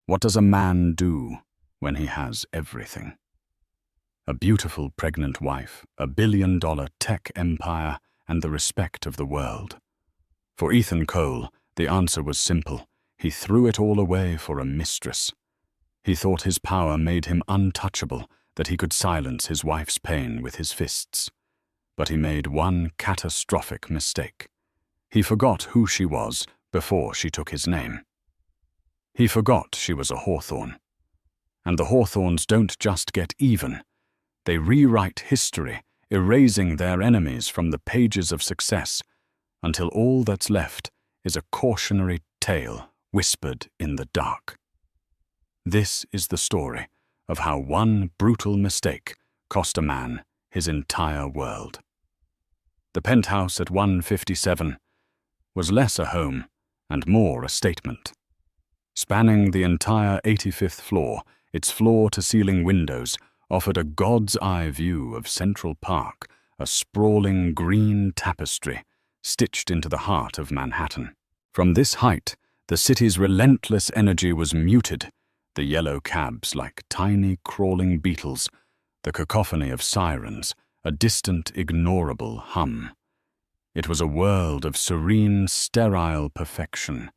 What does a man do when he has everything? A beautiful pregnant wife, a billion-dollar tech empire, and the respect of the world. For Ethan Cole, the answer was simple. He threw it all away for a mistress. He thought his power made him untouchable, that he could silence his wife's pain with his fists. But he made one catastrophic mistake. He forgot who she was before she took his name. He forgot she was a hawthorn. And the hawthorns don't just get even. They rewrite history, erasing their enemies from the pages of success, until all that's left is a cautionary tale whispered in the dark. This is the story of how one brutal mistake cost a man his entire world. The penthouse at 157 was less a home and more a statement. Spanning the entire 85th floor, its floor-to-ceiling windows offered a god's-eye view of Central Park, a sprawling green tapestry stitched into the heart of Manhattan. From this height, the city's relentless energy was muted, the yellow cabs like tiny crawling beetles, the cacophony of sirens, a distant, ignorable hum. It was a world of serene, sterile perfection,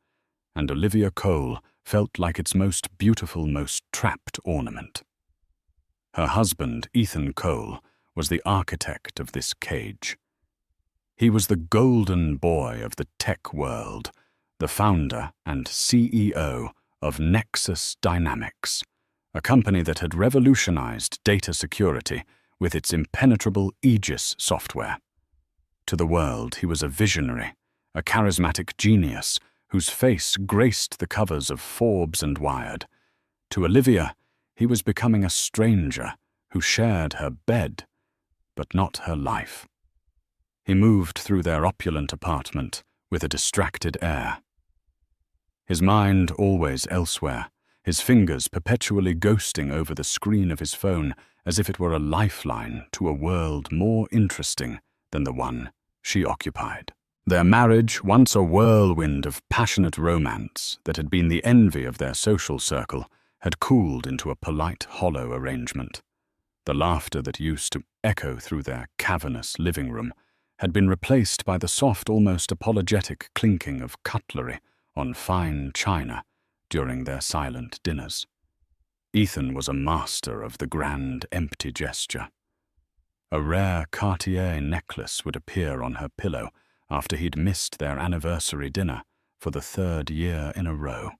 and Olivia Cole felt like its most beautiful, most trapped ornament. Her husband, Ethan Cole, was the architect of this cage. He was the golden boy of the tech world, the founder and CEO of Nexus Dynamics, a company that had revolutionized data security with its impenetrable Aegis software. To the world, he was a visionary, a charismatic genius whose face graced the covers of Forbes and Wired. To Olivia, he was becoming a stranger who shared her bed, but not her life. He moved through their opulent apartment with a distracted air. His mind always elsewhere, his fingers perpetually ghosting over the screen of his phone as if it were a lifeline to a world more interesting than the one she occupied. Their marriage, once a whirlwind of passionate romance that had been the envy of their social circle, had cooled into a polite, hollow arrangement. The laughter that used to echo through their cavernous living room had been replaced by the soft, almost apologetic clinking of cutlery on fine china during their silent dinners. Ethan was a master of the grand, empty gesture. A rare Cartier necklace would appear on her pillow after he'd missed their anniversary dinner for the 3rd year in a row.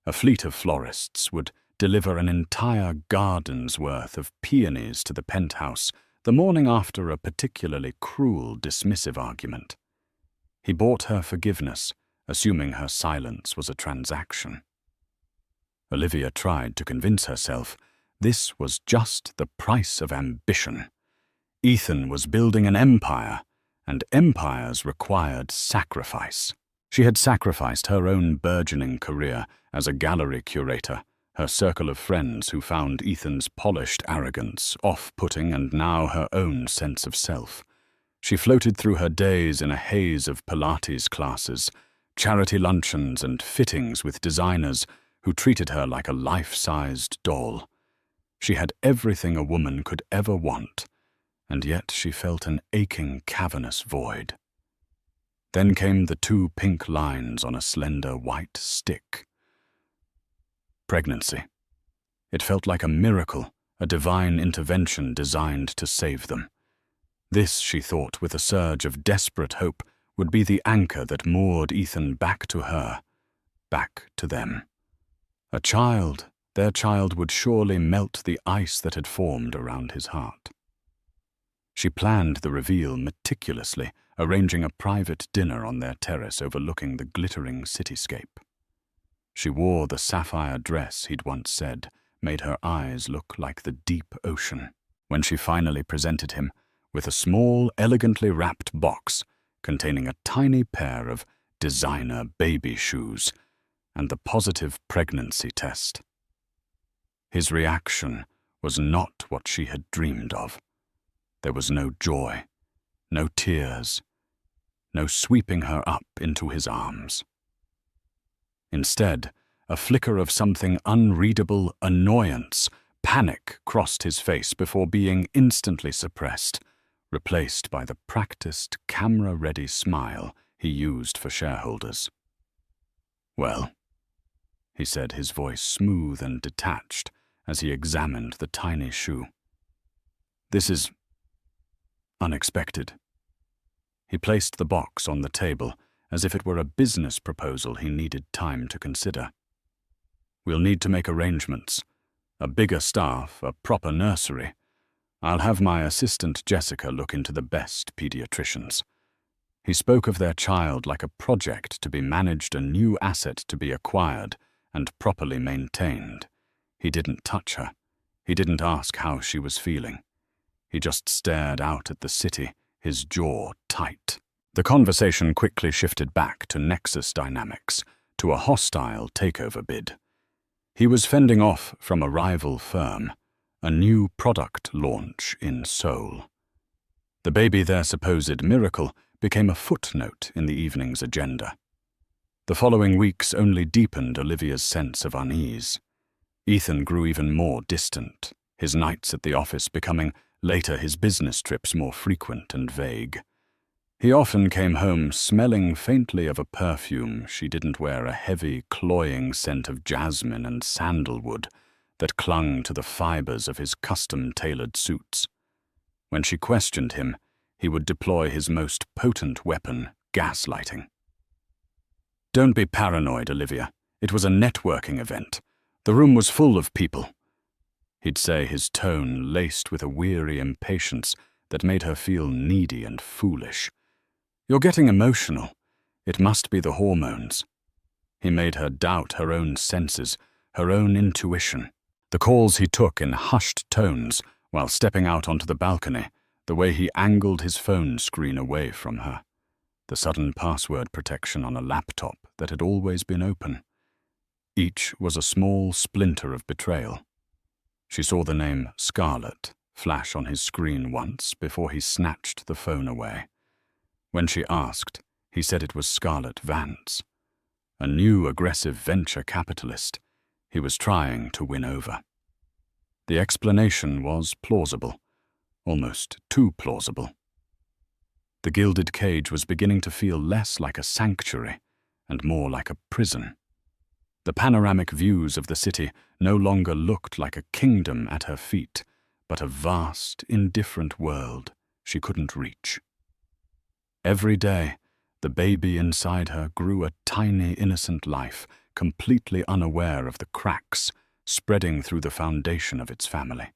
A fleet of florists would deliver an entire garden's worth of peonies to the penthouse the morning after a particularly cruel, dismissive argument. He bought her forgiveness, assuming her silence was a transaction. Olivia tried to convince herself this was just the price of ambition. Ethan was building an empire, and empires required sacrifice. She had sacrificed her own burgeoning career as a gallery curator, her circle of friends who found Ethan's polished arrogance off-putting, and now her own sense of self. She floated through her days in a haze of Pilates classes, charity luncheons, and fittings with designers who treated her like a life-sized doll. She had everything a woman could ever want, and yet she felt an aching, cavernous void. Then came the 2 pink lines on a slender white stick. Pregnancy. It felt like a miracle, a divine intervention designed to save them. This, she thought with a surge of desperate hope, would be the anchor that moored Ethan back to her, back to them. A child, their child, would surely melt the ice that had formed around his heart. She planned the reveal meticulously, arranging a private dinner on their terrace overlooking the glittering cityscape. She wore the sapphire dress he'd once said made her eyes look like the deep ocean. When she finally presented him with a small, elegantly wrapped box containing a tiny pair of designer baby shoes and the positive pregnancy test. His reaction was not what she had dreamed of. There was no joy, no tears, no sweeping her up into his arms. Instead, a flicker of something unreadable, annoyance, panic crossed his face before being instantly suppressed, replaced by the practiced, camera-ready smile he used for shareholders. "Well," he said, his voice smooth and detached as he examined the tiny shoe. "This is unexpected." He placed the box on the table as if it were a business proposal he needed time to consider. "We'll need to make arrangements. A bigger staff, a proper nursery. I'll have my assistant Jessica look into the best pediatricians." He spoke of their child like a project to be managed, a new asset to be acquired and properly maintained. He didn't touch her. He didn't ask how she was feeling. He just stared out at the city, his jaw tight. The conversation quickly shifted back to Nexus dynamics, to a hostile takeover bid. He was fending off from a rival firm, a new product launch in Seoul. The baby, their supposed miracle, became a footnote in the evening's agenda. The following weeks only deepened Olivia's sense of unease. Ethan grew even more distant, his nights at the office becoming, later his business trips, more frequent and vague. He often came home smelling faintly of a perfume she didn't wear, a heavy, cloying scent of jasmine and sandalwood that clung to the fibers of his custom-tailored suits. When she questioned him, he would deploy his most potent weapon, gaslighting. "Don't be paranoid, Olivia. It was a networking event. The room was full of people," he'd say, his tone laced with a weary impatience that made her feel needy and foolish. "You're getting emotional. It must be the hormones." He made her doubt her own senses, her own intuition. The calls he took in hushed tones while stepping out onto the balcony, the way he angled his phone screen away from her, the sudden password protection on a laptop that had always been open. Each was a small splinter of betrayal. She saw the name Scarlett flash on his screen once before he snatched the phone away. When she asked, he said it was Scarlett Vance, a new aggressive venture capitalist he was trying to win over. The explanation was plausible, almost too plausible. The gilded cage was beginning to feel less like a sanctuary and more like a prison. The panoramic views of the city no longer looked like a kingdom at her feet, but a vast, indifferent world she couldn't reach. Every day, the baby inside her grew a tiny, innocent life, completely unaware of the cracks spreading through the foundation of its family.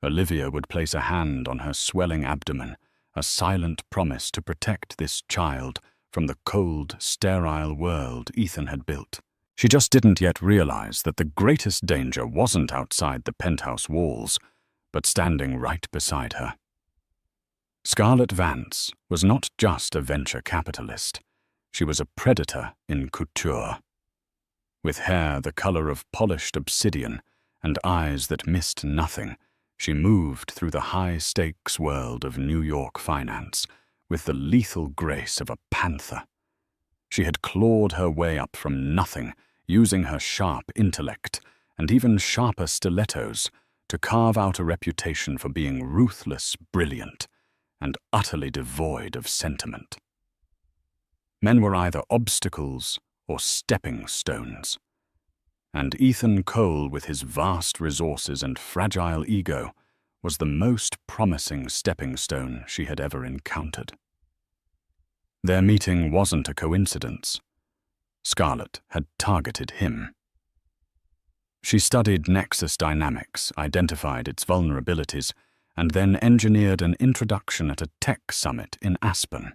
Olivia would place a hand on her swelling abdomen, a silent promise to protect this child from the cold, sterile world Ethan had built. She just didn't yet realize that the greatest danger wasn't outside the penthouse walls, but standing right beside her. Scarlett Vance was not just a venture capitalist. She was a predator in couture. With hair the color of polished obsidian and eyes that missed nothing, she moved through the high-stakes world of New York finance with the lethal grace of a panther. She had clawed her way up from nothing, using her sharp intellect and even sharper stilettos to carve out a reputation for being ruthless, brilliant, and utterly devoid of sentiment. Men were either obstacles or stepping stones. And Ethan Cole, with his vast resources and fragile ego, was the most promising stepping stone she had ever encountered. Their meeting wasn't a coincidence. Scarlett had targeted him. She studied Nexus dynamics, identified its vulnerabilities, and then engineered an introduction at a tech summit in Aspen.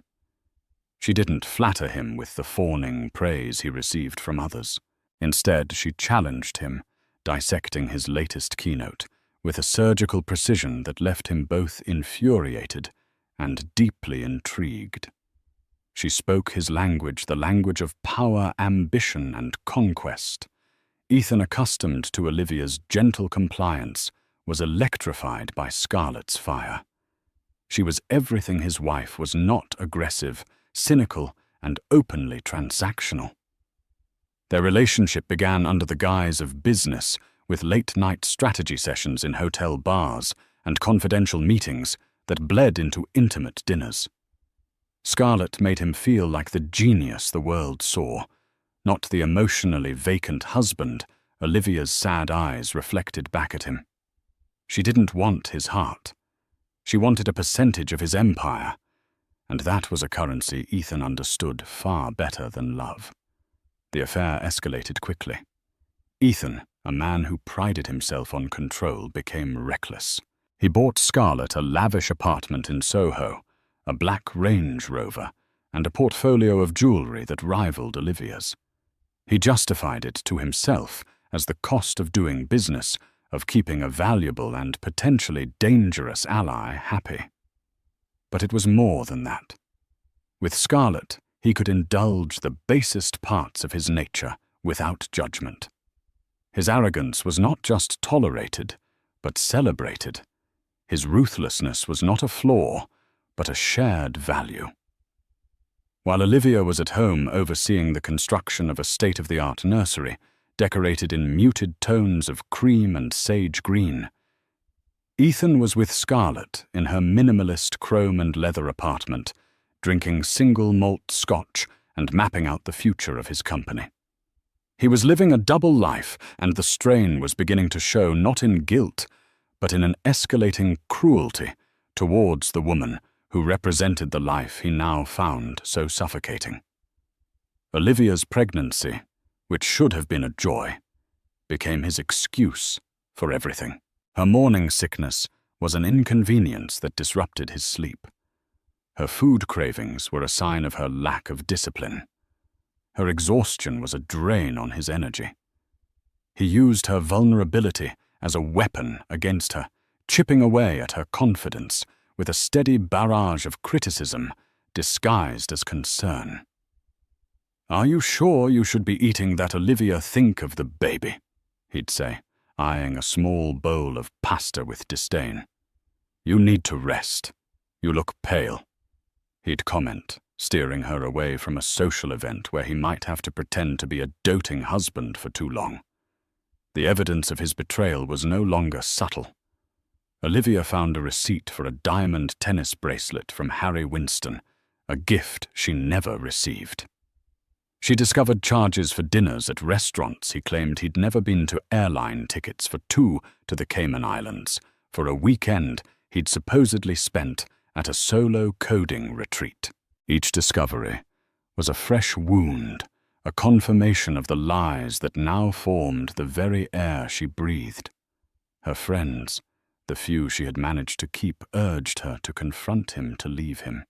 She didn't flatter him with the fawning praise he received from others. Instead, she challenged him, dissecting his latest keynote with a surgical precision that left him both infuriated and deeply intrigued. She spoke his language, the language of power, ambition, and conquest. Ethan, accustomed to Olivia's gentle compliance, was electrified by Scarlett's fire. She was everything his wife was not: aggressive, cynical, and openly transactional. Their relationship began under the guise of business, with late-night strategy sessions in hotel bars and confidential meetings that bled into intimate dinners. Scarlett made him feel like the genius the world saw, not the emotionally vacant husband Olivia's sad eyes reflected back at him. She didn't want his heart. She wanted a percentage of his empire, and that was a currency Ethan understood far better than love. The affair escalated quickly. Ethan, a man who prided himself on control, became reckless. He bought Scarlett a lavish apartment in Soho, a black Range Rover, and a portfolio of jewelry that rivaled Olivia's. He justified it to himself as the cost of doing business, of keeping a valuable and potentially dangerous ally happy. But it was more than that. With Scarlett, he could indulge the basest parts of his nature without judgment. His arrogance was not just tolerated, but celebrated. His ruthlessness was not a flaw, but a shared value. While Olivia was at home overseeing the construction of a state-of-the-art nursery, decorated in muted tones of cream and sage green, Ethan was with Scarlett in her minimalist chrome and leather apartment, drinking single malt scotch and mapping out the future of his company. He was living a double life, and the strain was beginning to show not in guilt, but in an escalating cruelty towards the woman who represented the life he now found so suffocating. Olivia's pregnancy, which should have been a joy, became his excuse for everything. Her morning sickness was an inconvenience that disrupted his sleep. Her food cravings were a sign of her lack of discipline. Her exhaustion was a drain on his energy. He used her vulnerability as a weapon against her, chipping away at her confidence with a steady barrage of criticism disguised as concern. "Are you sure you should be eating that, Olivia? Think of the baby," he'd say, eyeing a small bowl of pasta with disdain. "You need to rest. You look pale," he'd comment, steering her away from a social event where he might have to pretend to be a doting husband for too long. The evidence of his betrayal was no longer subtle. Olivia found a receipt for a diamond tennis bracelet from Harry Winston, a gift she never received. She discovered charges for dinners at restaurants he claimed he'd never been to, airline tickets for 2 to the Cayman Islands, for a weekend he'd supposedly spent at a solo coding retreat. Each discovery was a fresh wound, a confirmation of the lies that now formed the very air she breathed. Her friends, the few she had managed to keep, urged her to confront him, to leave him.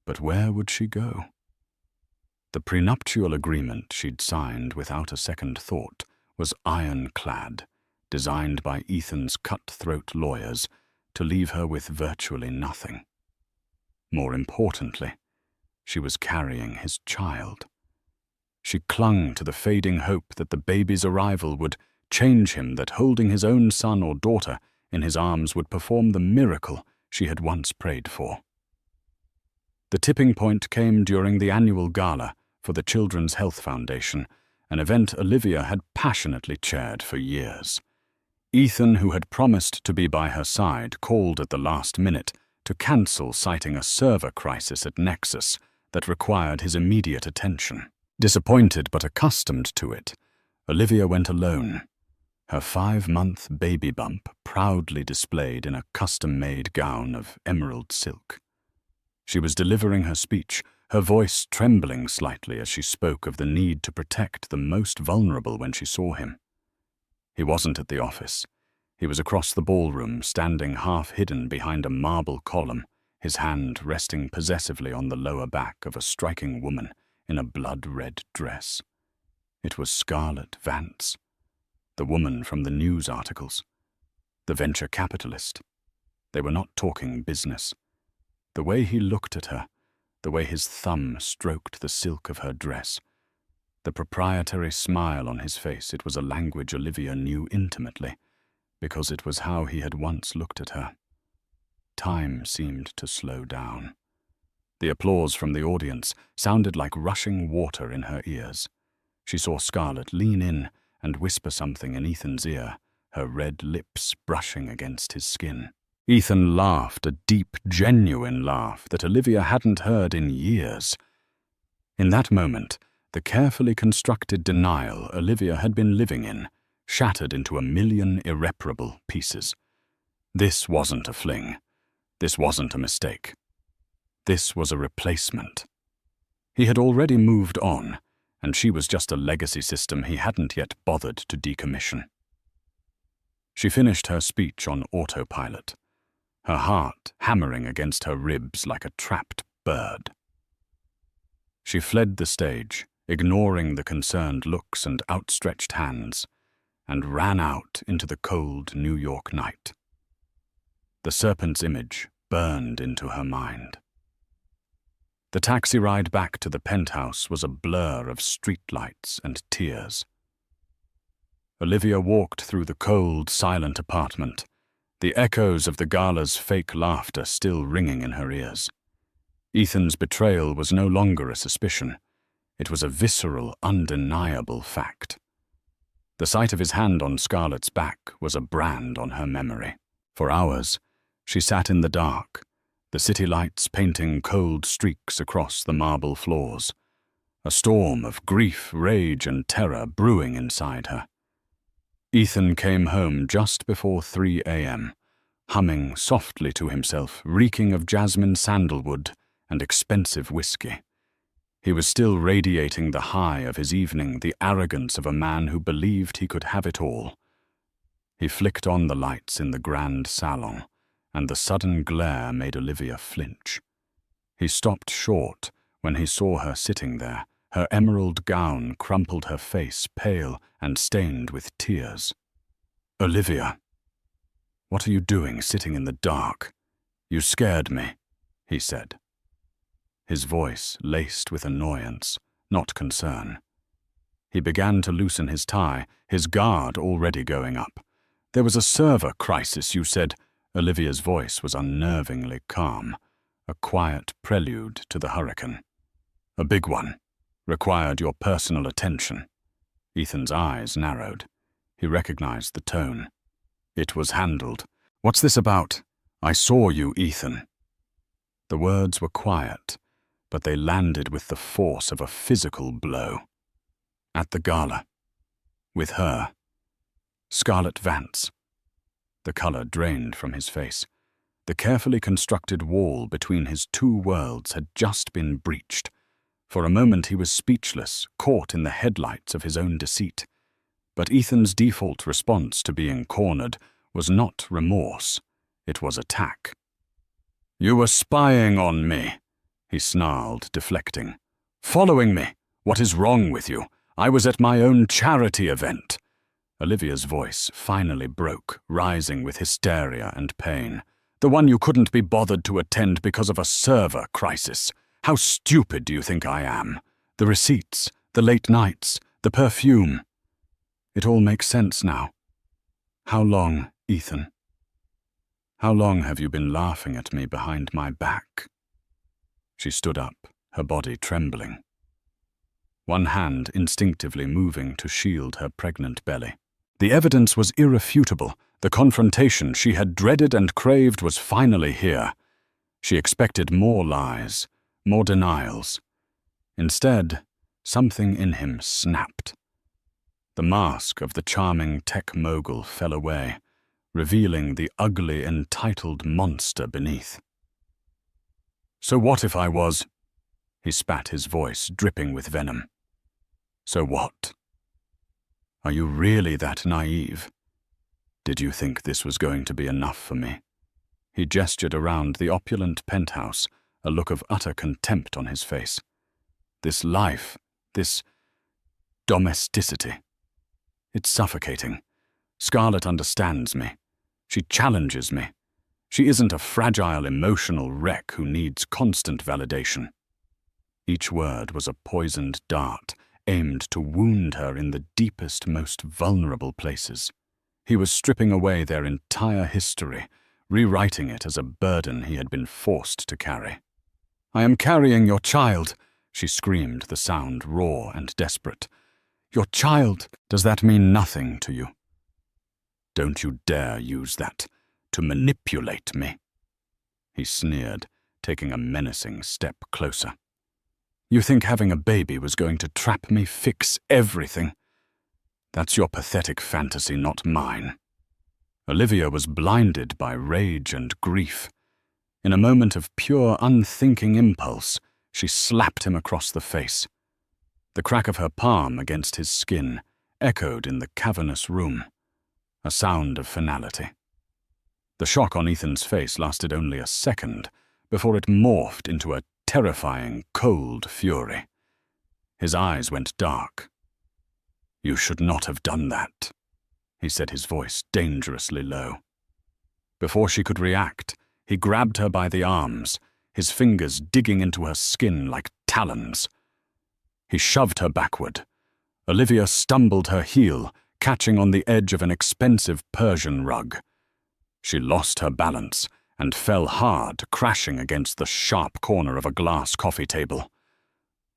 But where would she go? The prenuptial agreement she'd signed without a second thought was ironclad, designed by Ethan's cutthroat lawyers to leave her with virtually nothing. More importantly, she was carrying his child. She clung to the fading hope that the baby's arrival would change him, that holding his own son or daughter in his arms would perform the miracle she had once prayed for. The tipping point came during the annual gala for the Children's Health Foundation, an event Olivia had passionately chaired for years. Ethan, who had promised to be by her side, called at the last minute to cancel, citing a server crisis at Nexus that required his immediate attention. Disappointed but accustomed to it, Olivia went alone, her 5-month baby bump proudly displayed in a custom-made gown of emerald silk. She was delivering her speech, her voice trembling slightly as she spoke of the need to protect the most vulnerable when she saw him. He wasn't at the office. He was across the ballroom, standing half-hidden behind a marble column, his hand resting possessively on the lower back of a striking woman in a blood-red dress. It was Scarlett Vance, the woman from the news articles, the venture capitalist. They were not talking business. The way he looked at her, the way his thumb stroked the silk of her dress, the proprietary smile on his face, it was a language Olivia knew intimately, because it was how he had once looked at her. Time seemed to slow down. The applause from the audience sounded like rushing water in her ears. She saw Scarlett lean in and whisper something in Ethan's ear, her red lips brushing against his skin. Ethan laughed, a deep, genuine laugh that Olivia hadn't heard in years. In that moment, the carefully constructed denial Olivia had been living in shattered into a million irreparable pieces. This wasn't a fling. This wasn't a mistake. This was a replacement. He had already moved on, and she was just a legacy system he hadn't yet bothered to decommission. She finished her speech on autopilot, her heart hammering against her ribs like a trapped bird. She fled the stage, ignoring the concerned looks and outstretched hands, and ran out into the cold New York night. The serpent's image burned into her mind. The taxi ride back to the penthouse was a blur of streetlights and tears. Olivia walked through the cold, silent apartment, the echoes of the gala's fake laughter still ringing in her ears. Ethan's betrayal was no longer a suspicion. It was a visceral, undeniable fact. The sight of his hand on Scarlett's back was a brand on her memory. For hours, she sat in the dark, the city lights painting cold streaks across the marble floors, a storm of grief, rage, and terror brewing inside her. Ethan came home just before 3 a.m., humming softly to himself, reeking of jasmine sandalwood and expensive whiskey. He was still radiating the high of his evening, the arrogance of a man who believed he could have it all. He flicked on the lights in the grand salon, and the sudden glare made Olivia flinch. He stopped short when he saw her sitting there, her emerald gown crumpled her face, pale and stained with tears. "Olivia, what are you doing sitting in the dark? You scared me," he said. His voice laced with annoyance, not concern. He began to loosen his tie, his guard already going up. "There was a server crisis, you said." Olivia's voice was unnervingly calm, a quiet prelude to the hurricane. "A big one. Required your personal attention." Ethan's eyes narrowed. He recognized the tone. "It was handled. What's this about? I saw you, Ethan." The words were quiet, but they landed with the force of a physical blow. At the gala. With her. Scarlett Vance. The color drained from his face. The carefully constructed wall between his two worlds had just been breached. For a moment he was speechless, caught in the headlights of his own deceit. But Ethan's default response to being cornered was not remorse. It was attack. "You were spying on me," he snarled, deflecting. "Following me. What is wrong with you? I was at my own charity event." Olivia's voice finally broke, rising with hysteria and pain. "The one you couldn't be bothered to attend because of a server crisis. How stupid do you think I am? The receipts, the late nights, the perfume. It all makes sense now. How long, Ethan? How long have you been laughing at me behind my back?" She stood up, her body trembling. One hand instinctively moving to shield her pregnant belly. The evidence was irrefutable. The confrontation she had dreaded and craved was finally here. She expected more lies, more denials. Instead, something in him snapped. The mask of the charming tech mogul fell away, revealing the ugly, entitled monster beneath. "So what if I was—" He spat, his voice dripping with venom. "So what? Are you really that naive? Did you think this was going to be enough for me?" He gestured around the opulent penthouse, a look of utter contempt on his face. "This life, this domesticity. It's suffocating. Scarlett understands me. She challenges me. She isn't a fragile, emotional wreck who needs constant validation." Each word was a poisoned dart, aimed to wound her in the deepest, most vulnerable places. He was stripping away their entire history, rewriting it as a burden he had been forced to carry. "I am carrying your child," she screamed, the sound raw and desperate. Your child. Does that mean nothing to you? Don't you dare use that to manipulate me, he sneered, taking a menacing step closer. You think having a baby was going to trap me, fix everything? That's your pathetic fantasy, not mine. Olivia was blinded by rage and grief. In a moment of pure, unthinking impulse, she slapped him across the face. The crack of her palm against his skin echoed in the cavernous room, a sound of finality. The shock on Ethan's face lasted only a second before it morphed into a terrifying, cold fury. His eyes went dark. You should not have done that, he said, his voice dangerously low. Before she could react, he grabbed her by the arms, his fingers digging into her skin like talons. He shoved her backward. Olivia stumbled her heel, catching on the edge of an expensive Persian rug. She lost her balance and fell hard, crashing against the sharp corner of a glass coffee table.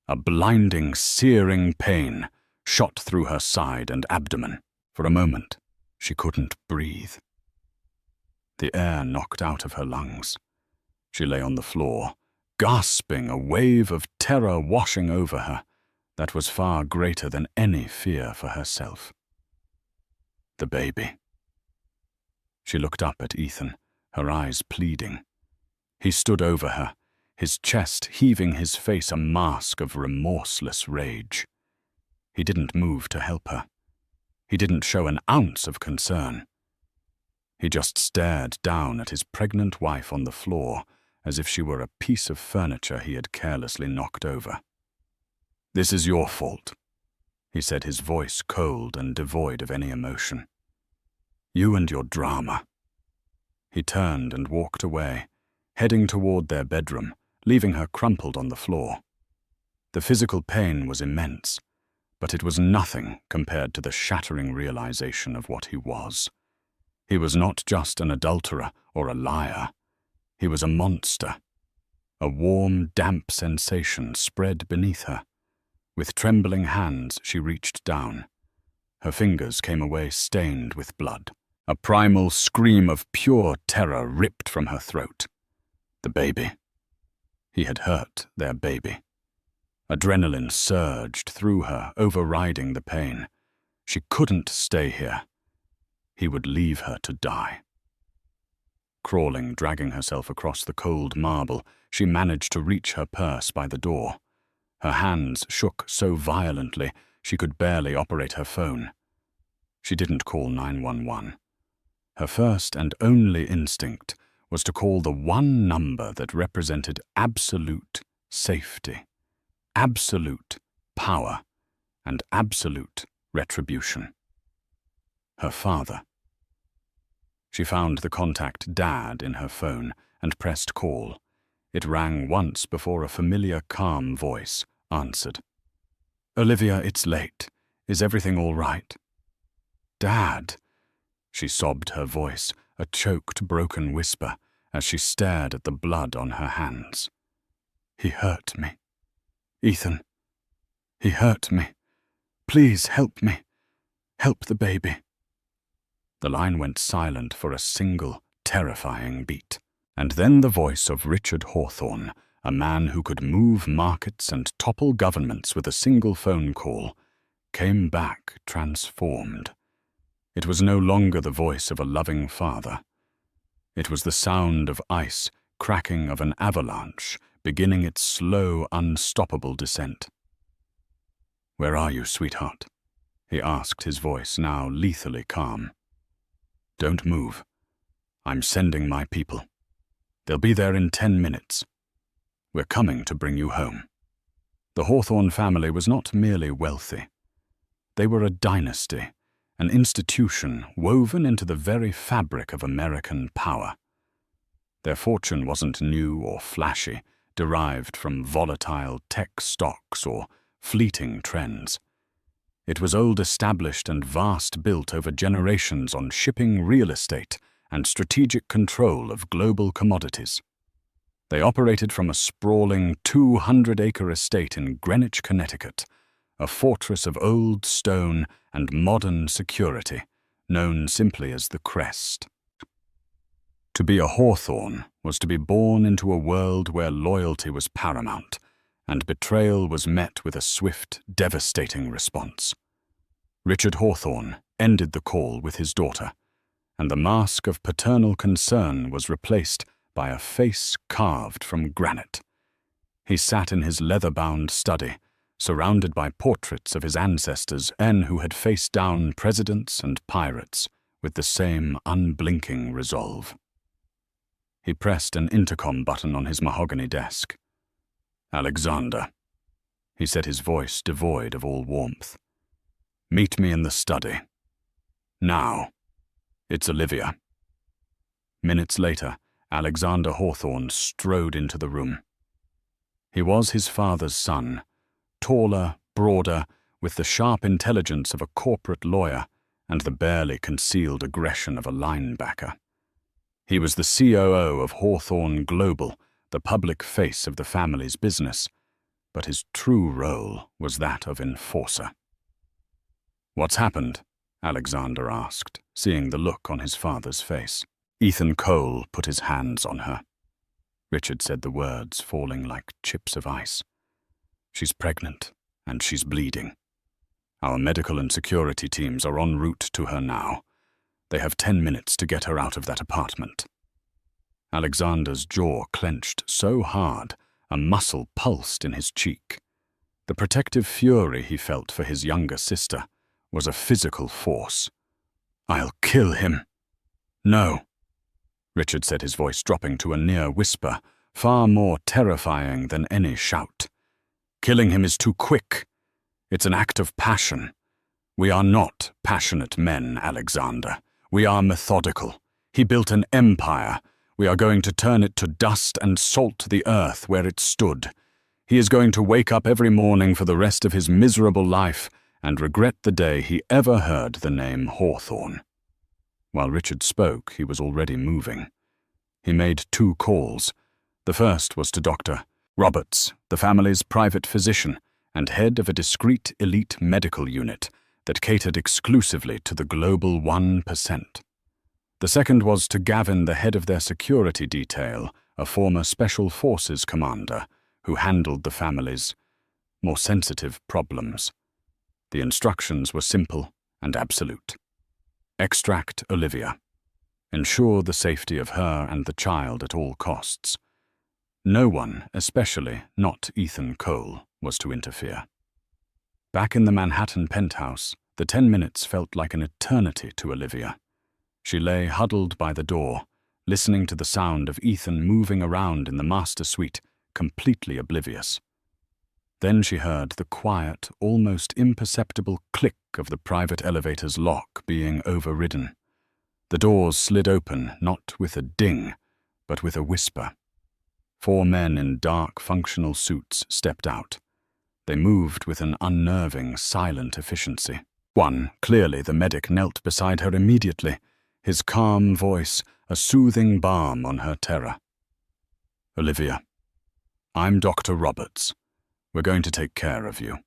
A blinding, searing pain shot through her side and abdomen. For a moment, she couldn't breathe. The air knocked out of her lungs. She lay on the floor, gasping, a wave of terror washing over her that was far greater than any fear for herself. The baby. She looked up at Ethan, her eyes pleading. He stood over her, his chest heaving, his face a mask of remorseless rage. He didn't move to help her. He didn't show an ounce of concern. He just stared down at his pregnant wife on the floor as if she were a piece of furniture he had carelessly knocked over. This is your fault, he said, his voice cold and devoid of any emotion. You and your drama. He turned and walked away, heading toward their bedroom, leaving her crumpled on the floor. The physical pain was immense, but it was nothing compared to the shattering realization of what he was. He was not just an adulterer or a liar. He was a monster. A warm, damp sensation spread beneath her. With trembling hands, she reached down. Her fingers came away stained with blood. A primal scream of pure terror ripped from her throat. The baby. He had hurt their baby. Adrenaline surged through her, overriding the pain. She couldn't stay here. He would leave her to die. Crawling, dragging herself across the cold marble, she managed to reach her purse by the door. Her hands shook so violently she could barely operate her phone. She didn't call 911. Her first and only instinct was to call the one number that represented absolute safety, absolute power, and absolute retribution. Her father. She found the contact Dad in her phone and pressed call. It rang once before a familiar, calm voice answered. Olivia, it's late. Is everything all right? Dad, she sobbed, her voice a choked, broken whisper as she stared at the blood on her hands. He hurt me. Ethan, he hurt me. Please help me. Help the baby. The line went silent for a single, terrifying beat. And then the voice of Richard Hawthorne, a man who could move markets and topple governments with a single phone call, came back transformed. It was no longer the voice of a loving father. It was the sound of ice cracking of an avalanche, beginning its slow, unstoppable descent. Where are you, sweetheart? He asked, his voice now lethally calm. Don't move. I'm sending my people. They'll be there in 10 minutes. We're coming to bring you home. The Hawthorne family was not merely wealthy. They were a dynasty, an institution woven into the very fabric of American power. Their fortune wasn't new or flashy, derived from volatile tech stocks or fleeting trends. It was old, established, and vast, built over generations on shipping, real estate, and strategic control of global commodities. They operated from a sprawling 200-acre estate in Greenwich, Connecticut, a fortress of old stone and modern security, known simply as the Crest. To be a Hawthorne was to be born into a world where loyalty was paramount, and betrayal was met with a swift, devastating response. Richard Hawthorne ended the call with his daughter, and the mask of paternal concern was replaced by a face carved from granite. He sat in his leather-bound study, surrounded by portraits of his ancestors, men who had faced down presidents and pirates with the same unblinking resolve. He pressed an intercom button on his mahogany desk. "Alexander," he said, his voice devoid of all warmth. "Meet me in the study. Now. It's Olivia." Minutes later, Alexander Hawthorne strode into the room. He was his father's son, taller, broader, with the sharp intelligence of a corporate lawyer and the barely concealed aggression of a linebacker. He was the COO of Hawthorne Global, the public face of the family's business, but his true role was that of enforcer. "What's happened?" Alexander asked, seeing the look on his father's face. Ethan Cole put his hands on her. Richard said the words falling like chips of ice. "She's pregnant, and she's bleeding. Our medical and security teams are en route to her now. They have 10 minutes to get her out of that apartment." Alexander's jaw clenched so hard, a muscle pulsed in his cheek. The protective fury he felt for his younger sister was a physical force. "I'll kill him." "No," Richard said, his voice dropping to a near whisper, far more terrifying than any shout. "Killing him is too quick. It's an act of passion. We are not passionate men, Alexander. We are methodical. He built an empire. We are going to turn it to dust and salt the earth where it stood. He is going to wake up every morning for the rest of his miserable life and regret the day he ever heard the name Hawthorne." While Richard spoke, he was already moving. He made 2 calls. The first was to Dr. Roberts, the family's private physician and head of a discreet elite medical unit that catered exclusively to the global 1%. The second was to Gavin, the head of their security detail, a former Special Forces commander who handled the family's more sensitive problems. The instructions were simple and absolute. Extract Olivia. Ensure the safety of her and the child at all costs. No one, especially not Ethan Cole, was to interfere. Back in the Manhattan penthouse, the 10 minutes felt like an eternity to Olivia. She lay huddled by the door, listening to the sound of Ethan moving around in the master suite, completely oblivious. Then she heard the quiet, almost imperceptible click of the private elevator's lock being overridden. The doors slid open, not with a ding, but with a whisper. 4 men in dark, functional suits stepped out. They moved with an unnerving, silent efficiency. One, clearly the medic, knelt beside her immediately, his calm voice a soothing balm on her terror. "Olivia, I'm Dr. Roberts. We're going to take care of you."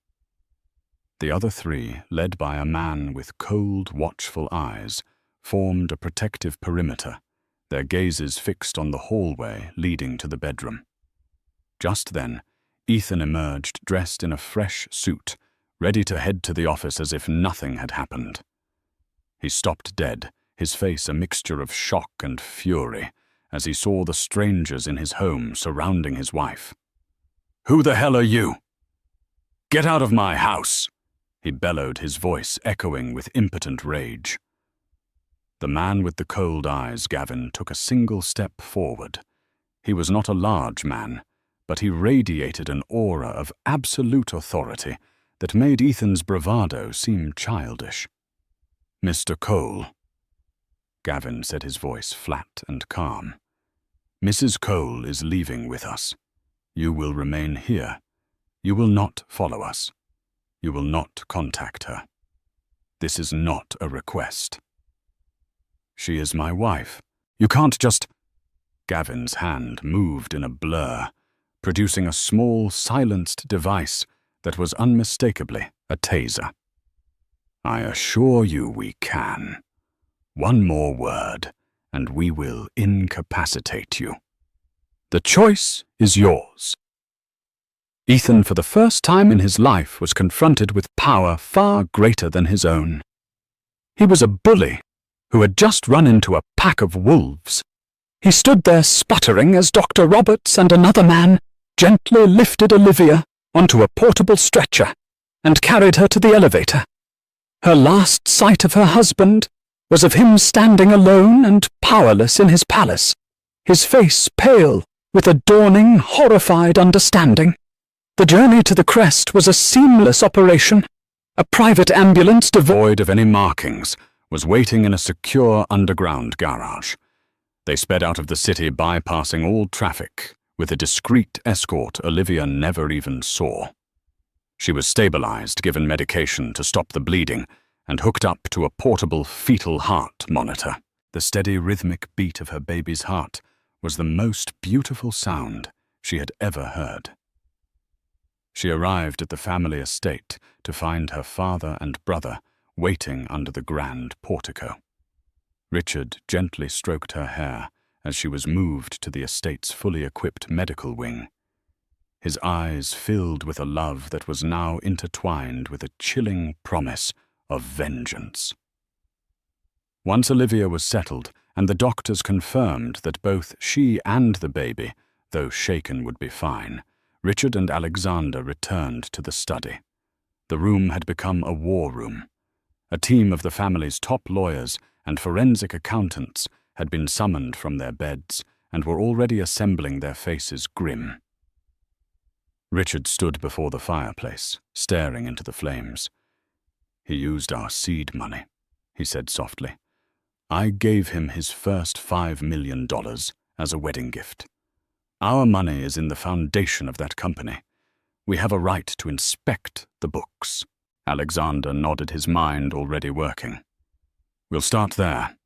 The other 3, led by a man with cold, watchful eyes, formed a protective perimeter, their gazes fixed on the hallway leading to the bedroom. Just then, Ethan emerged dressed in a fresh suit, ready to head to the office as if nothing had happened. He stopped dead, his face a mixture of shock and fury, as he saw the strangers in his home surrounding his wife. "Who the hell are you? Get out of my house!" he bellowed, his voice echoing with impotent rage. The man with the cold eyes, Gavin, took a single step forward. He was not a large man, but he radiated an aura of absolute authority that made Ethan's bravado seem childish. "Mr. Cole," Gavin said, his voice flat and calm. "Mrs. Cole is leaving with us. You will remain here. You will not follow us. You will not contact her. This is not a request." "She is my wife. You can't just—" Gavin's hand moved in a blur, producing a small, silenced device that was unmistakably a taser. I assure you we can. One more word, and we will incapacitate you. The choice is yours. Ethan, for the first time in his life, was confronted with power far greater than his own. He was a bully who had just run into a pack of wolves. He stood there sputtering as Dr. Roberts and another man gently lifted Olivia onto a portable stretcher and carried her to the elevator. Her last sight of her husband was of him standing alone and powerless in his palace, his face pale with a dawning, horrified understanding. The journey to the crest was a seamless operation. A private ambulance devoid of any markings was waiting in a secure underground garage. They sped out of the city, bypassing all traffic, with a discreet escort Olivia never even saw. She was stabilized, given medication to stop the bleeding, and hooked up to a portable fetal heart monitor. The steady rhythmic beat of her baby's heart was the most beautiful sound she had ever heard. She arrived at the family estate to find her father and brother waiting under the grand portico. Richard gently stroked her hair as she was moved to the estate's fully equipped medical wing. His eyes filled with a love that was now intertwined with a chilling promise of vengeance. Once Olivia was settled, and the doctors confirmed that both she and the baby, though shaken, would be fine, Richard and Alexander returned to the study. The room had become a war room. A team of the family's top lawyers and forensic accountants had been summoned from their beds and were already assembling, their faces grim. Richard stood before the fireplace, staring into the flames. "He used our seed money," he said softly. "I gave him his first $5 million as a wedding gift. Our money is in the foundation of that company. We have a right to inspect the books." Alexander nodded, his mind already working. "We'll start there.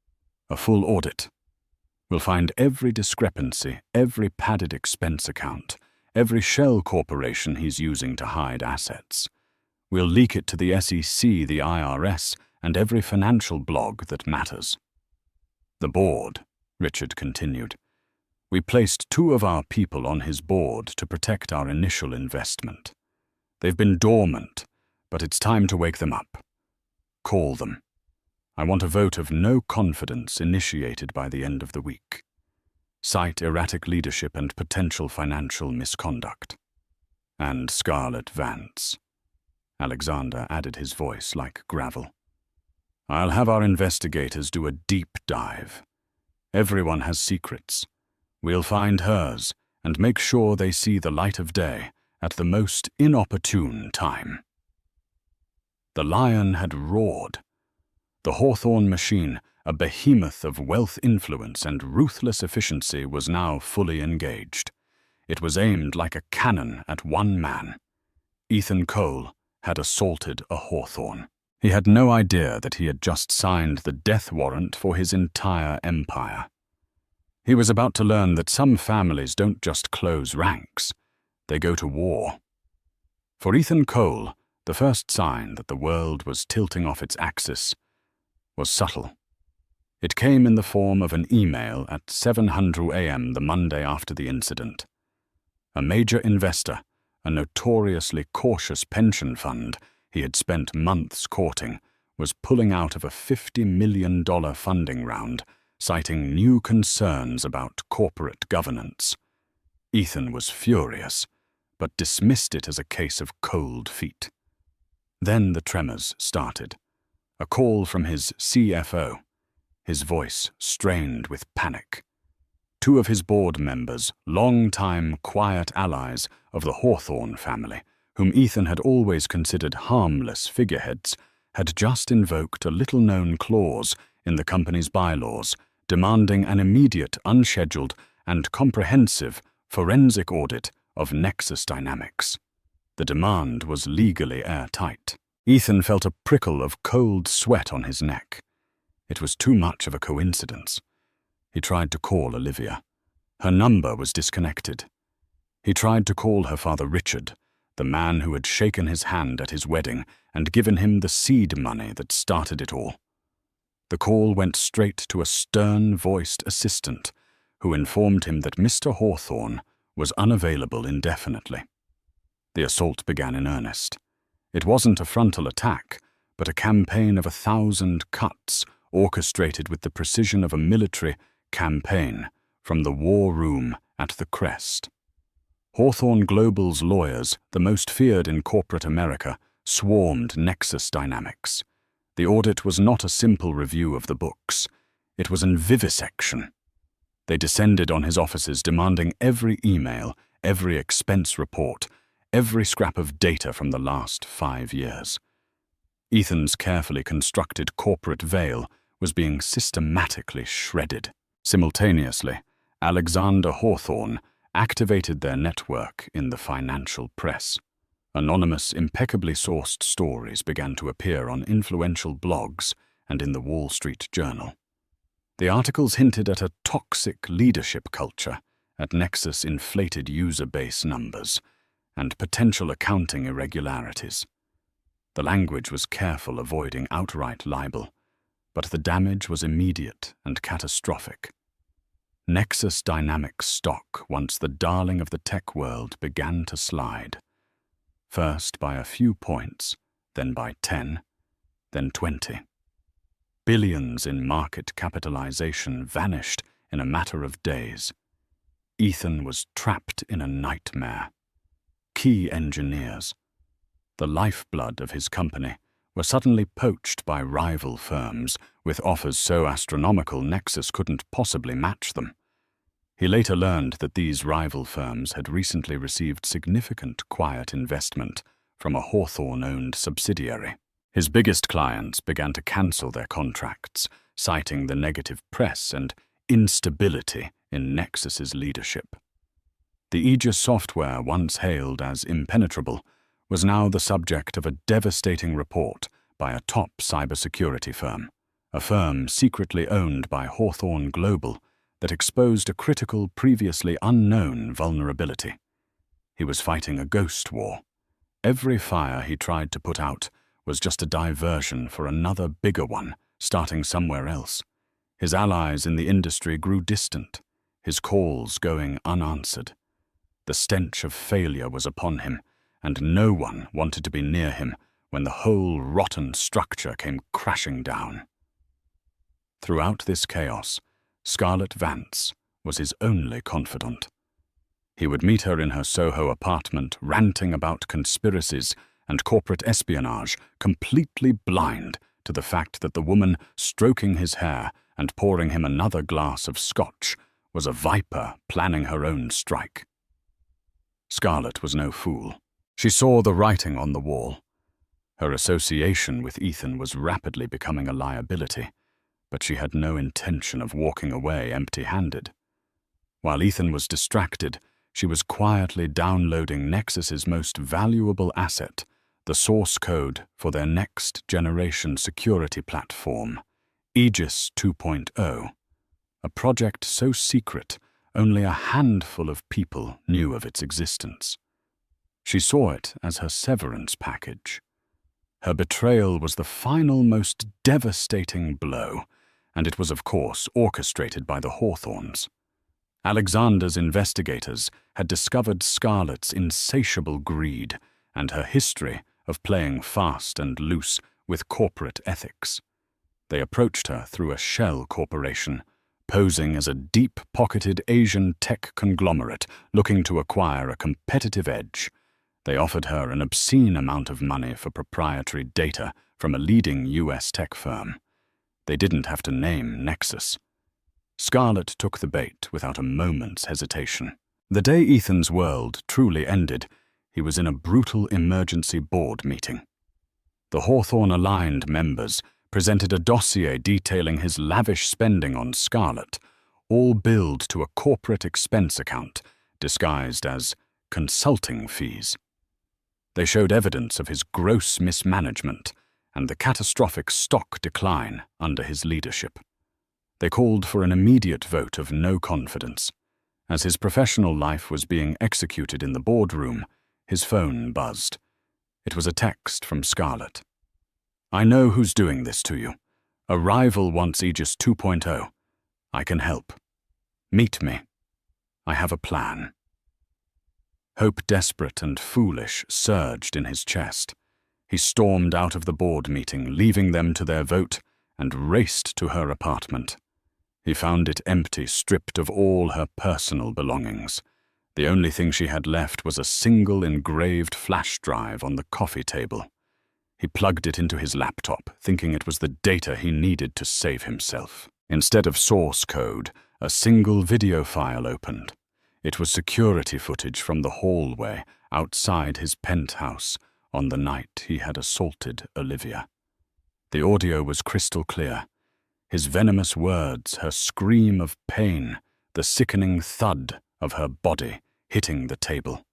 A full audit. We'll find every discrepancy, every padded expense account, every shell corporation he's using to hide assets. We'll leak it to the SEC, the IRS, and every financial blog that matters." "The board," Richard continued. "We placed 2 of our people on his board to protect our initial investment. They've been dormant, but it's time to wake them up. Call them. I want a vote of no confidence initiated by the end of the week. Cite erratic leadership and potential financial misconduct. And Scarlett Vance." Alexander added, his voice like gravel. "I'll have our investigators do a deep dive. Everyone has secrets. We'll find hers and make sure they see the light of day at the most inopportune time." The lion had roared. The Hawthorne machine, a behemoth of wealth, influence, and ruthless efficiency, was now fully engaged. It was aimed like a cannon at one man. Ethan Cole had assaulted a Hawthorne. He had no idea that he had just signed the death warrant for his entire empire. He was about to learn that some families don't just close ranks, they go to war. For Ethan Cole, the first sign that the world was tilting off its axis was subtle. It came in the form of an email at 7:00 a.m. the Monday after the incident. A major investor, a notoriously cautious pension fund he had spent months courting, was pulling out of a $50 million funding round, citing new concerns about corporate governance. Ethan was furious, but dismissed it as a case of cold feet. Then the tremors started. A call from his CFO, his voice strained with panic. 2 of his board members, long-time quiet allies of the Hawthorne family, whom Ethan had always considered harmless figureheads, had just invoked a little-known clause in the company's bylaws demanding an immediate, unscheduled, and comprehensive forensic audit of Nexus Dynamics. The demand was legally airtight. Ethan felt a prickle of cold sweat on his neck. It was too much of a coincidence. He tried to call Olivia. Her number was disconnected. He tried to call her father Richard. the man who had shaken his hand at his wedding and given him the seed money that started it all. The call went straight to a stern-voiced assistant who informed him that Mr. Hawthorne was unavailable indefinitely. The assault began in earnest. It wasn't a frontal attack, but a campaign of 1,000 cuts orchestrated with the precision of a military campaign from the war room at the Crest. Hawthorne Global's lawyers, the most feared in corporate America, swarmed Nexus Dynamics. The audit was not a simple review of the books. It was an vivisection. They descended on his offices demanding every email, every expense report, every scrap of data from the last 5 years. Ethan's carefully constructed corporate veil was being systematically shredded. Simultaneously, Alexander Hawthorne activated their network in the financial press. Anonymous, impeccably sourced stories began to appear on influential blogs and in the Wall Street Journal. The articles hinted at a toxic leadership culture, at Nexus' inflated user base numbers, and potential accounting irregularities. The language was careful, avoiding outright libel, but the damage was immediate and catastrophic. Nexus Dynamics stock, once the darling of the tech world, began to slide. First by a few points, then by 10, then 20. Billions in market capitalization vanished in a matter of days. Ethan was trapped in a nightmare. Key engineers, the lifeblood of his company, were suddenly poached by rival firms with offers so astronomical Nexus couldn't possibly match them. He later learned that these rival firms had recently received significant quiet investment from a Hawthorne-owned subsidiary. His biggest clients began to cancel their contracts, citing the negative press and instability in Nexus's leadership. The Aegis software, once hailed as impenetrable, was now the subject of a devastating report by a top cybersecurity firm, a firm secretly owned by Hawthorne Global that exposed a critical, previously unknown vulnerability. He was fighting a ghost war. Every fire he tried to put out was just a diversion for another bigger one, starting somewhere else. His allies in the industry grew distant, his calls going unanswered. The stench of failure was upon him, and no one wanted to be near him when the whole rotten structure came crashing down. Throughout this chaos, Scarlett Vance was his only confidant. He would meet her in her Soho apartment, ranting about conspiracies and corporate espionage, completely blind to the fact that the woman stroking his hair and pouring him another glass of scotch was a viper planning her own strike. Scarlett was no fool. She saw the writing on the wall. Her association with Ethan was rapidly becoming a liability, but she had no intention of walking away empty-handed. While Ethan was distracted, she was quietly downloading Nexus's most valuable asset, the source code for their next-generation security platform, Aegis 2.0, a project so secret only a handful of people knew of its existence. She saw it as her severance package. Her betrayal was the final, most devastating blow, and it was, of course, orchestrated by the Hawthornes. Alexander's investigators had discovered Scarlett's insatiable greed and her history of playing fast and loose with corporate ethics. They approached her through a shell corporation, posing as a deep-pocketed Asian tech conglomerate looking to acquire a competitive edge. They offered her an obscene amount of money for proprietary data from a leading US tech firm. They didn't have to name Nexus. Scarlett took the bait without a moment's hesitation. The day Ethan's world truly ended, he was in a brutal emergency board meeting. The Hawthorne-aligned members presented a dossier detailing his lavish spending on Scarlett, all billed to a corporate expense account disguised as consulting fees. They showed evidence of his gross mismanagement and the catastrophic stock decline under his leadership. They called for an immediate vote of no confidence. As his professional life was being executed in the boardroom, His phone buzzed. It was a text from Scarlett. "I know who's doing this to you. A rival wants Aegis 2.0. I can help. Meet me. I have a plan." Hope, desperate and foolish, surged in his chest. He stormed out of the board meeting, leaving them to their vote, and raced to her apartment. He found it empty, stripped of all her personal belongings. The only thing she had left was a single engraved flash drive on the coffee table. He plugged it into his laptop, thinking it was the data he needed to save himself. Instead of source code, a single video file opened. It was security footage from the hallway outside his penthouse on the night he had assaulted Olivia. The audio was crystal clear. His venomous words, her scream of pain, the sickening thud of her body hitting the table.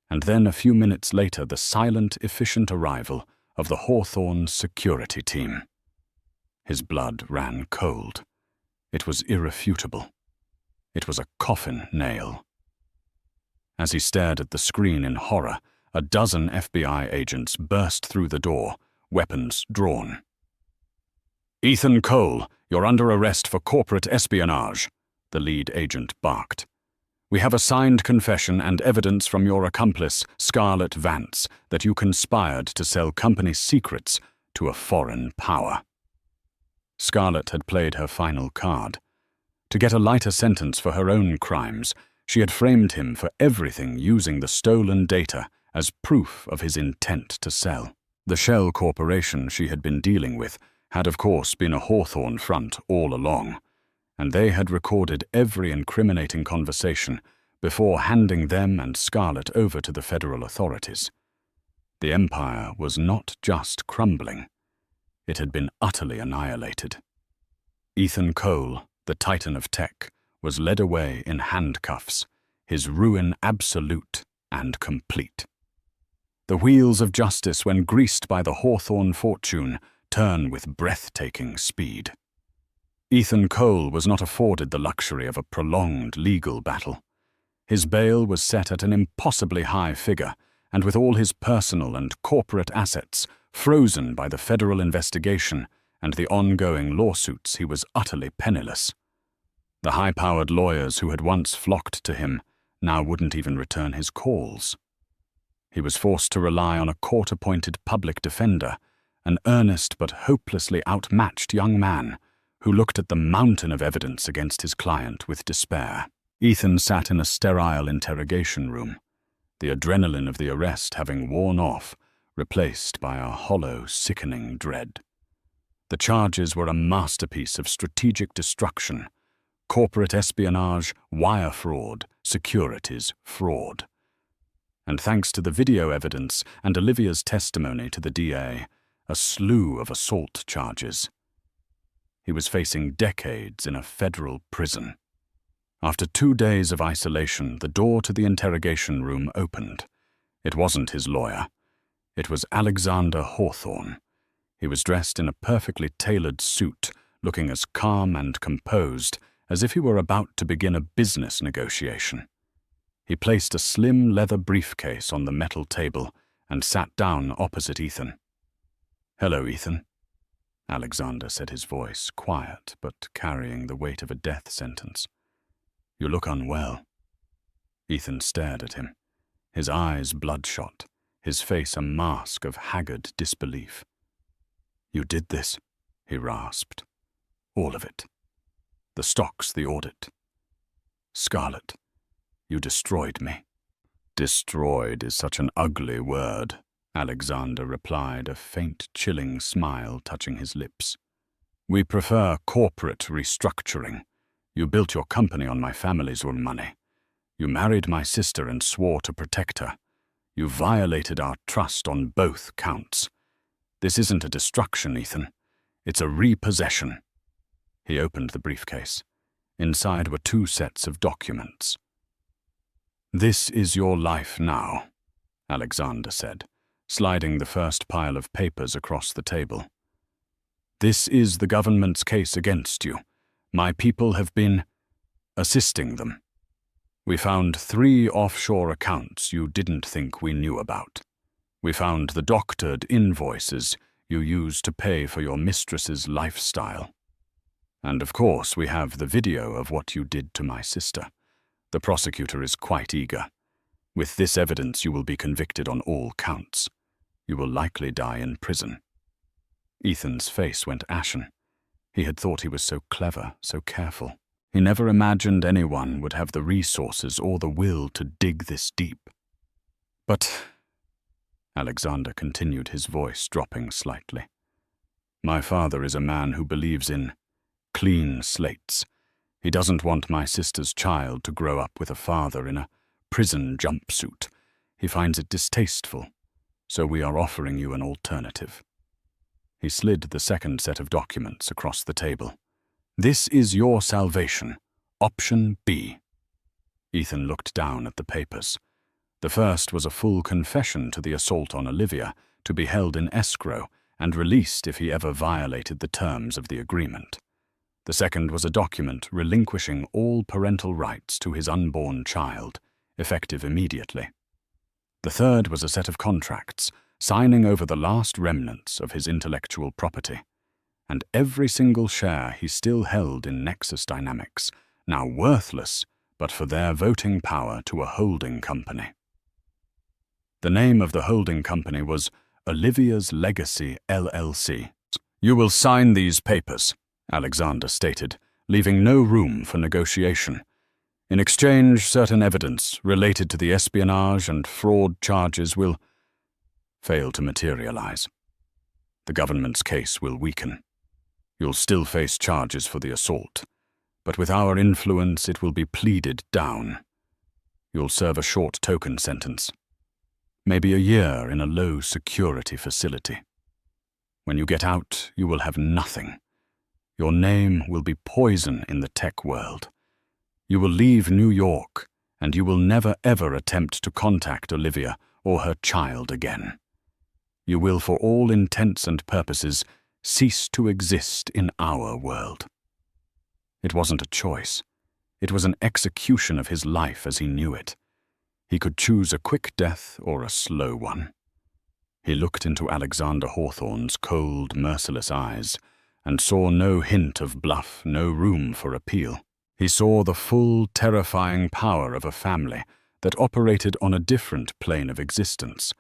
And then a few minutes later, the silent, efficient arrival of the Hawthorne security team. His blood ran cold. It was irrefutable. It was a coffin nail. As he stared at the screen in horror, a dozen FBI agents burst through the door, weapons drawn. "Ethan Cole, you're under arrest for corporate espionage," the lead agent barked. "We have a signed confession and evidence from your accomplice, Scarlett Vance, that you conspired to sell company secrets to a foreign power." Scarlett had played her final card. To get a lighter sentence for her own crimes, she had framed him for everything using the stolen data as proof of his intent to sell. The shell corporation she had been dealing with had of course been a Hawthorne front all along, and they had recorded every incriminating conversation before handing them and Scarlett over to the federal authorities. The empire was not just crumbling. It had been utterly annihilated. Ethan Cole, the titan of tech, was led away in handcuffs, his ruin absolute and complete. The wheels of justice, when greased by the Hawthorne fortune, turn with breathtaking speed. Ethan Cole was not afforded the luxury of a prolonged legal battle. His bail was set at an impossibly high figure, and with all his personal and corporate assets frozen by the federal investigation and the ongoing lawsuits, he was utterly penniless. The high-powered lawyers who had once flocked to him now wouldn't even return his calls. He was forced to rely on a court-appointed public defender, an earnest but hopelessly outmatched young man who looked at the mountain of evidence against his client with despair. Ethan sat in a sterile interrogation room, the adrenaline of the arrest having worn off, replaced by a hollow, sickening dread. The charges were a masterpiece of strategic destruction: corporate espionage, wire fraud, securities fraud. And thanks to the video evidence and Olivia's testimony to the DA, a slew of assault charges. He was facing decades in a federal prison. After 2 days of isolation, the door to the interrogation room opened. It wasn't his lawyer. It was Alexander Hawthorne. He was dressed in a perfectly tailored suit, looking as calm and composed as if he were about to begin a business negotiation. He placed a slim leather briefcase on the metal table and sat down opposite Ethan. "Hello, Ethan," Alexander said, his voice quiet but carrying the weight of a death sentence. "You look unwell." Ethan stared at him, his eyes bloodshot, his face a mask of haggard disbelief. "You did this," he rasped. "All of it. The stocks, the audit. Scarlett, you destroyed me." "Destroyed is such an ugly word," Alexander replied, a faint, chilling smile touching his lips. "We prefer corporate restructuring. You built your company on my family's money. You married my sister and swore to protect her. You violated our trust on both counts. This isn't a destruction, Ethan. It's a repossession." He opened the briefcase. Inside were 2 sets of documents. "This is your life now," Alexander said, sliding the first pile of papers across the table. "This is the government's case against you. My people have been assisting them. We found 3 offshore accounts you didn't think we knew about. We found the doctored invoices you used to pay for your mistress's lifestyle. And of course, we have the video of what you did to my sister. The prosecutor is quite eager. With this evidence, you will be convicted on all counts. You will likely die in prison." Ethan's face went ashen. He had thought he was so clever, so careful. He never imagined anyone would have the resources or the will to dig this deep. "But," Alexander continued, his voice dropping slightly, "my father is a man who believes in clean slates. He doesn't want my sister's child to grow up with a father in a prison jumpsuit. He finds it distasteful, so we are offering you an alternative." He slid the second set of documents across the table. "This is your salvation. Option B." Ethan looked down at the papers. The first was a full confession to the assault on Olivia, to be held in escrow and released if he ever violated the terms of the agreement. The second was a document relinquishing all parental rights to his unborn child, effective immediately. The third was a set of contracts, signing over the last remnants of his intellectual property, and every single share he still held in Nexus Dynamics, now worthless but for their voting power to a holding company. The name of the holding company was Olivia's Legacy LLC. "You will sign these papers," Alexander stated, leaving no room for negotiation. "In exchange, certain evidence related to the espionage and fraud charges will fail to materialize. The government's case will weaken. You'll still face charges for the assault, but with our influence it will be pleaded down. You'll serve a short token sentence, maybe a year in a low-security facility. When you get out, you will have nothing. Your name will be poison in the tech world. You will leave New York, and you will never ever attempt to contact Olivia or her child again. You will, for all intents and purposes, cease to exist in our world." It wasn't a choice. It was an execution of his life as he knew it. He could choose a quick death or a slow one. He looked into Alexander Hawthorne's cold, merciless eyes and saw no hint of bluff, no room for appeal. He saw the full, terrifying power of a family that operated on a different plane of existence,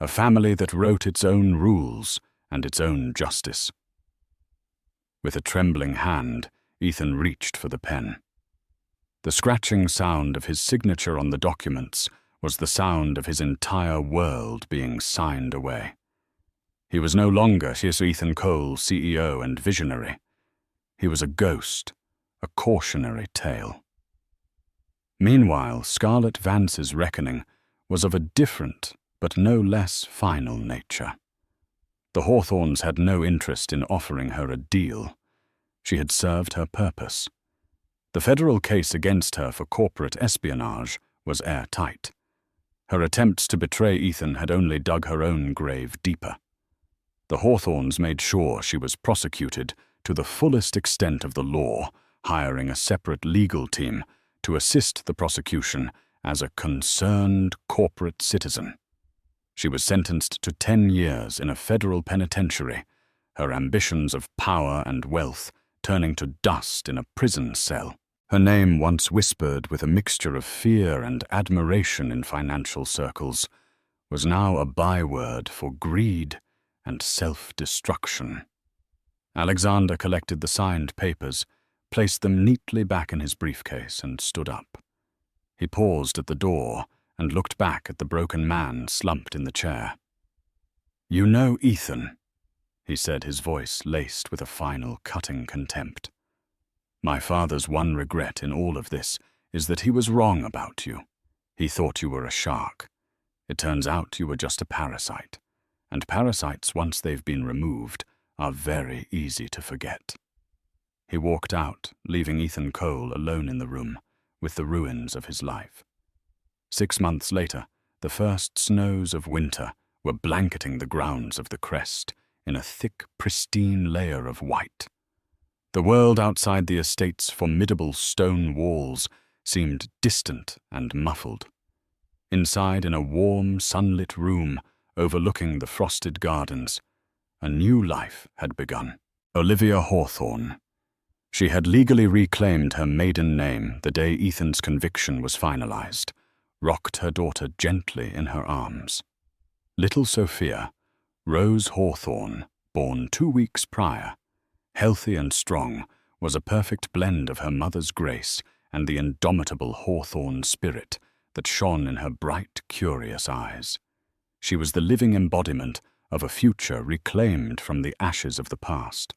a family that wrote its own rules and its own justice. With a trembling hand, Ethan reached for the pen. The scratching sound of his signature on the documents was the sound of his entire world being signed away. He was no longer Ethan Cole, CEO and visionary. He was a ghost, a cautionary tale. Meanwhile, Scarlett Vance's reckoning was of a different but no less final nature. The Hawthornes had no interest in offering her a deal. She had served her purpose. The federal case against her for corporate espionage was airtight. Her attempts to betray Ethan had only dug her own grave deeper. The Hawthornes made sure she was prosecuted to the fullest extent of the law, hiring a separate legal team to assist the prosecution as a concerned corporate citizen. She was sentenced to 10 years in a federal penitentiary, her ambitions of power and wealth turning to dust in a prison cell. Her name, once whispered with a mixture of fear and admiration in financial circles, was now a byword for greed and self-destruction. Alexander collected the signed papers, placed them neatly back in his briefcase, and stood up. He paused at the door and looked back at the broken man slumped in the chair. "You know Ethan," he said, his voice laced with a final, cutting contempt. "My father's one regret in all of this is that he was wrong about you. He thought you were a shark. It turns out you were just a parasite. And parasites, once they've been removed, are very easy to forget." He walked out, leaving Ethan Cole alone in the room, with the ruins of his life. 6 months later, the first snows of winter were blanketing the grounds of the crest in a thick, pristine layer of white. The world outside the estate's formidable stone walls seemed distant and muffled. Inside, in a warm, sunlit room overlooking the frosted gardens, a new life had begun. Olivia Hawthorne. She had legally reclaimed her maiden name the day Ethan's conviction was finalized, rocked her daughter gently in her arms. Little Sophia, Rose Hawthorne, born 2 weeks prior, healthy and strong, was a perfect blend of her mother's grace and the indomitable Hawthorne spirit that shone in her bright, curious eyes. She was the living embodiment of a future reclaimed from the ashes of the past.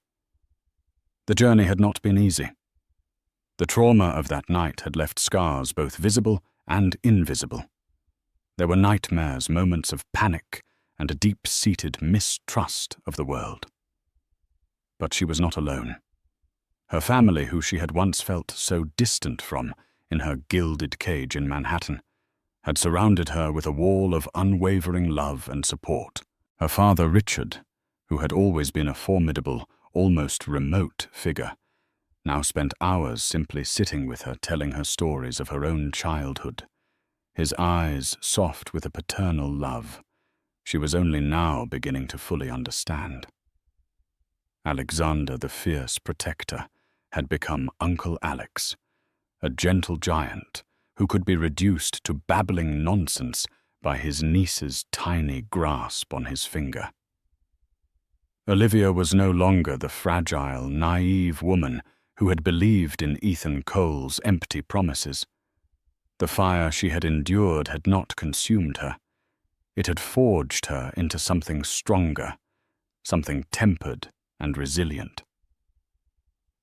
The journey had not been easy. The trauma of that night had left scars both visible and invisible. There were nightmares, moments of panic, and a deep-seated mistrust of the world. But she was not alone. Her family, who she had once felt so distant from in her gilded cage in Manhattan, had surrounded her with a wall of unwavering love and support. Her father, Richard, who had always been a formidable, almost remote figure, now spent hours simply sitting with her, telling her stories of her own childhood, his eyes soft with a paternal love she was only now beginning to fully understand. Alexander, the fierce protector, had become Uncle Alex, a gentle giant who could be reduced to babbling nonsense by his niece's tiny grasp on his finger. Olivia was no longer the fragile, naive woman who had believed in Ethan Cole's empty promises. The fire she had endured had not consumed her. It had forged her into something stronger, something tempered and resilient.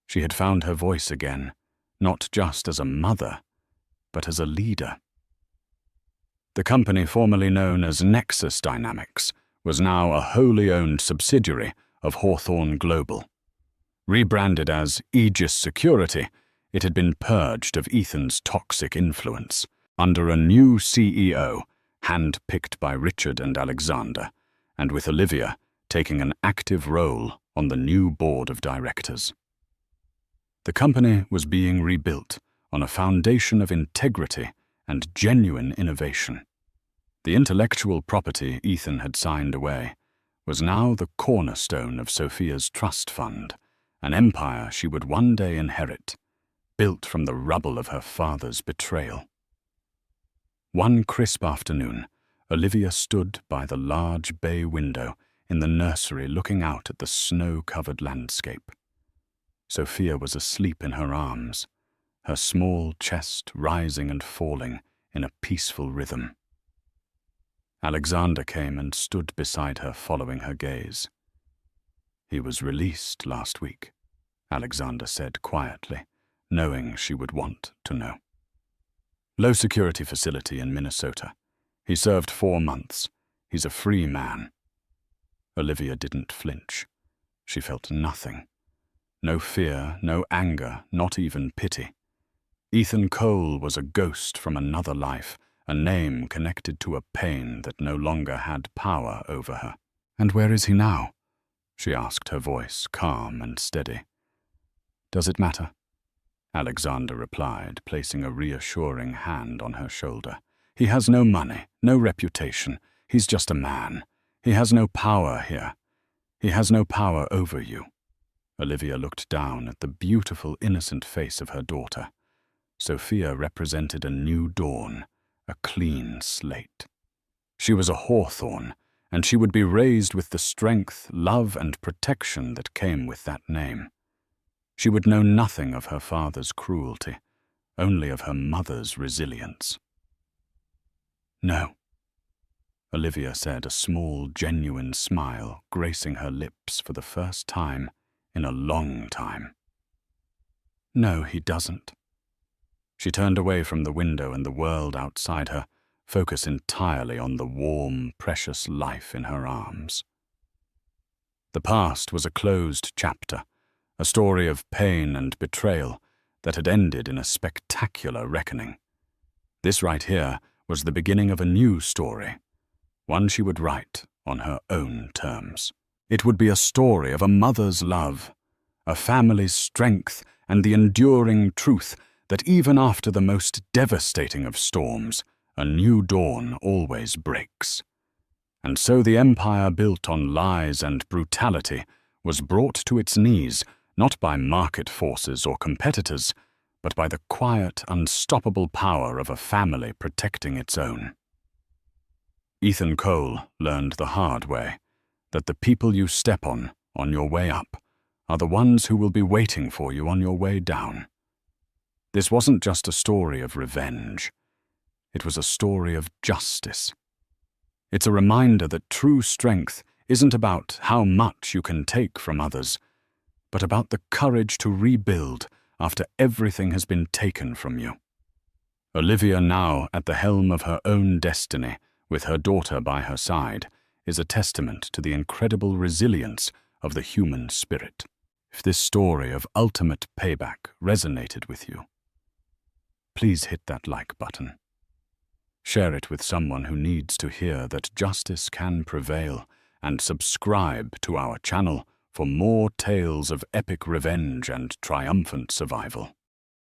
She had found her voice again, not just as a mother, but as a leader. The company formerly known as Nexus Dynamics was now a wholly owned subsidiary of Hawthorne Global. Rebranded as Aegis Security, it had been purged of Ethan's toxic influence under a new CEO, hand-picked by Richard and Alexander, and with Olivia taking an active role on the new board of directors. The company was being rebuilt on a foundation of integrity and genuine innovation. The intellectual property Ethan had signed away was now the cornerstone of Sophia's trust fund, an empire she would one day inherit, built from the rubble of her father's betrayal. One crisp afternoon, Olivia stood by the large bay window in the nursery looking out at the snow-covered landscape. Sophia was asleep in her arms, her small chest rising and falling in a peaceful rhythm. Alexander came and stood beside her, following her gaze. "He was released last week," Alexander said quietly, knowing she would want to know. "Low-security facility in Minnesota. He served 4 months. He's a free man." Olivia didn't flinch. She felt nothing. No fear, no anger, not even pity. Ethan Cole was a ghost from another life, a name connected to a pain that no longer had power over her. "And where is he now?" she asked, her voice calm and steady. "Does it matter?" Alexander replied, placing a reassuring hand on her shoulder. "He has no money, no reputation. He's just a man. He has no power here. He has no power over you." Olivia looked down at the beautiful, innocent face of her daughter. Sophia represented a new dawn, a clean slate. She was a Hawthorne, and she would be raised with the strength, love, and protection that came with that name. She would know nothing of her father's cruelty, only of her mother's resilience. "No," Olivia said, a small, genuine smile gracing her lips for the first time in a long time. "No, he doesn't." She turned away from the window and the world outside her, focus entirely on the warm, precious life in her arms. The past was a closed chapter, a story of pain and betrayal that had ended in a spectacular reckoning. This right here was the beginning of a new story, one she would write on her own terms. It would be a story of a mother's love, a family's strength, and the enduring truth that even after the most devastating of storms, a new dawn always breaks. And so the empire built on lies and brutality was brought to its knees not by market forces or competitors, but by the quiet, unstoppable power of a family protecting its own. Ethan Cole learned the hard way that the people you step on your way up are the ones who will be waiting for you on your way down. This wasn't just a story of revenge. It was a story of justice. It's a reminder that true strength isn't about how much you can take from others, but about the courage to rebuild after everything has been taken from you. Olivia, now at the helm of her own destiny, with her daughter by her side, is a testament to the incredible resilience of the human spirit. If this story of ultimate payback resonated with you, please hit that like button. Share it with someone who needs to hear that justice can prevail, and subscribe to our channel for more tales of epic revenge and triumphant survival.